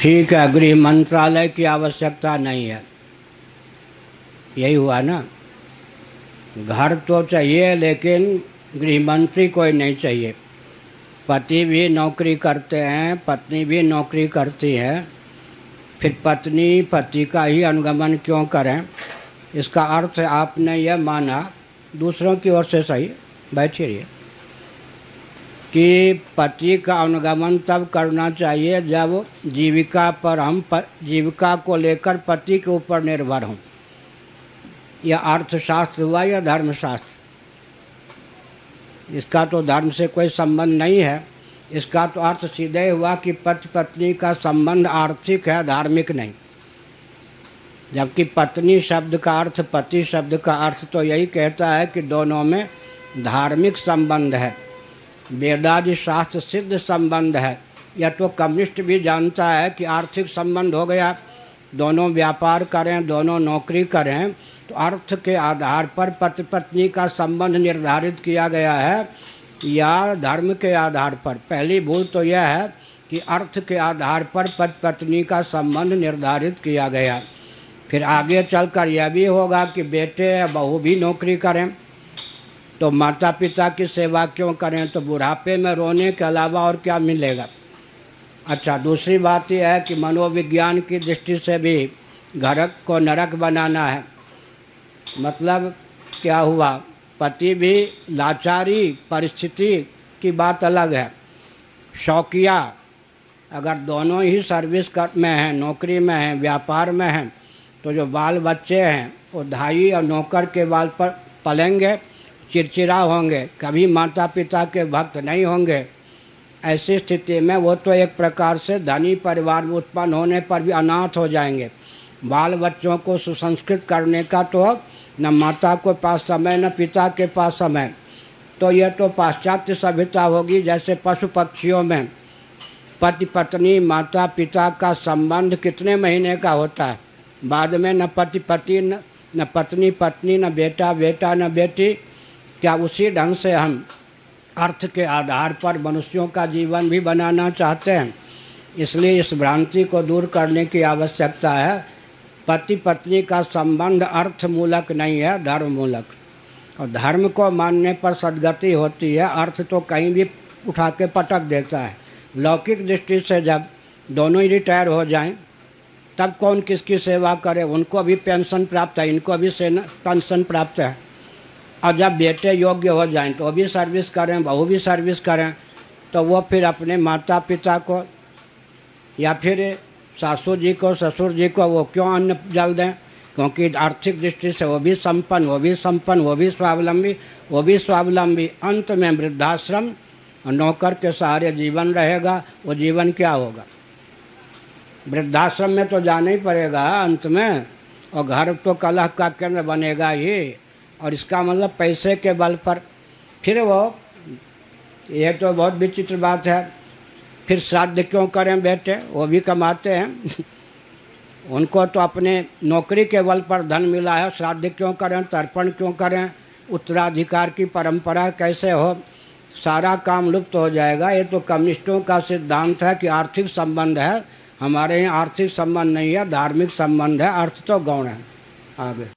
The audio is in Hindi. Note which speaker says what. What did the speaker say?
Speaker 1: ठीक है, गृह मंत्रालय की आवश्यकता नहीं है, यही हुआ ना। घर तो चाहिए लेकिन गृह मंत्री कोई नहीं चाहिए। पति भी नौकरी करते हैं, पत्नी भी नौकरी करती है, फिर पत्नी पति का ही अनुगमन क्यों करें? इसका अर्थ आपने यह माना, दूसरों की ओर से सही, बैठिए रहिए, कि पति का अनुगमन तब करना चाहिए जब जीविका पर हम जीविका को लेकर पति के ऊपर निर्भर हों। यह अर्थशास्त्र हुआ या धर्मशास्त्र? इसका तो धर्म से कोई संबंध नहीं है। इसका तो अर्थ सीधे हुआ कि पति पत्नी का संबंध आर्थिक है, धार्मिक नहीं। जबकि पत्नी शब्द का अर्थ, पति शब्द का अर्थ तो यही कहता है कि दोनों में धार्मिक संबंध है, वेदादि शास्त्र सिद्ध संबंध है। यह तो कम्युनिस्ट भी जानता है कि आर्थिक संबंध हो गया, दोनों व्यापार करें, दोनों नौकरी करें, तो अर्थ के आधार पर पति पत्नी का संबंध निर्धारित किया गया है या धर्म के आधार पर। पहली भूल तो यह है कि अर्थ के आधार पर पति पत्नी का संबंध निर्धारित किया गया। फिर आगे चलकर यह भी होगा कि बेटे या बहू भी नौकरी करें, तो माता पिता की सेवा क्यों करें? तो बुढ़ापे में रोने के अलावा और क्या मिलेगा? अच्छा, दूसरी बात यह है कि मनोविज्ञान की दृष्टि से भी घर को नरक बनाना है। मतलब क्या हुआ? पति भी लाचारी परिस्थिति की बात अलग है, शौकिया अगर दोनों ही सर्विस में हैं, नौकरी में हैं, व्यापार में हैं, तो जो बाल बच्चे हैं वो धाई और नौकर के बाल पर पलेंगे, चिड़चिड़ा होंगे, कभी माता पिता के भक्त नहीं होंगे। ऐसी स्थिति में वो तो एक प्रकार से धनी परिवार में उत्पन्न होने पर भी अनाथ हो जाएंगे। बाल बच्चों को सुसंस्कृत करने का तो न माता के पास समय न पिता के पास समय। तो यह तो पाश्चात्य सभ्यता होगी। जैसे पशु पक्षियों में पति पत्नी माता पिता का संबंध कितने महीने का होता है, बाद में न पति पति न पत्नी पत्नी, न बेटा बेटा, न बेटी। क्या उसी ढंग से हम अर्थ के आधार पर मनुष्यों का जीवन भी बनाना चाहते हैं? इसलिए इस भ्रांति को दूर करने की आवश्यकता है। पति पत्नी का संबंध अर्थ मूलक नहीं है, धर्म मूलक। और धर्म को मानने पर सद्गति होती है, अर्थ तो कहीं भी उठा के पटक देता है। लौकिक दृष्टि से जब दोनों ही रिटायर हो जाएं, तब कौन किसकी सेवा करे? उनको भी पेंशन प्राप्त है, इनको भी पेंशन प्राप्त है। और जब बेटे योग्य हो जाएं तो वो भी सर्विस करें, बहू भी सर्विस करें, तो वो फिर अपने माता पिता को या फिर सासू जी को ससुर जी को वो क्यों अन्न जल दें? क्योंकि आर्थिक दृष्टि से वो भी संपन्न, वो भी संपन्न, वो भी स्वावलंबी, वो भी स्वावलंबी। अंत में वृद्धाश्रम और नौकर के सहारे जीवन रहेगा। वो जीवन क्या होगा? वृद्धाश्रम में तो जाना ही पड़ेगा अंत में, और घर तो कलह का केंद्र बनेगा ही। और इसका मतलब पैसे के बल पर फिर वो, ये तो बहुत विचित्र बात है। फिर श्राद्ध क्यों करें बेटे? वो भी कमाते हैं उनको तो अपने नौकरी के बल पर धन मिला है, श्राद्ध क्यों करें, तर्पण क्यों करें, उत्तराधिकार की परंपरा कैसे हो? सारा काम लुप्त हो जाएगा। ये तो कम्युनिस्टों का सिद्धांत है कि आर्थिक संबंध है। हमारे यहाँ आर्थिक संबंध नहीं है, धार्मिक संबंध है। अर्थ तो गौण है। आगे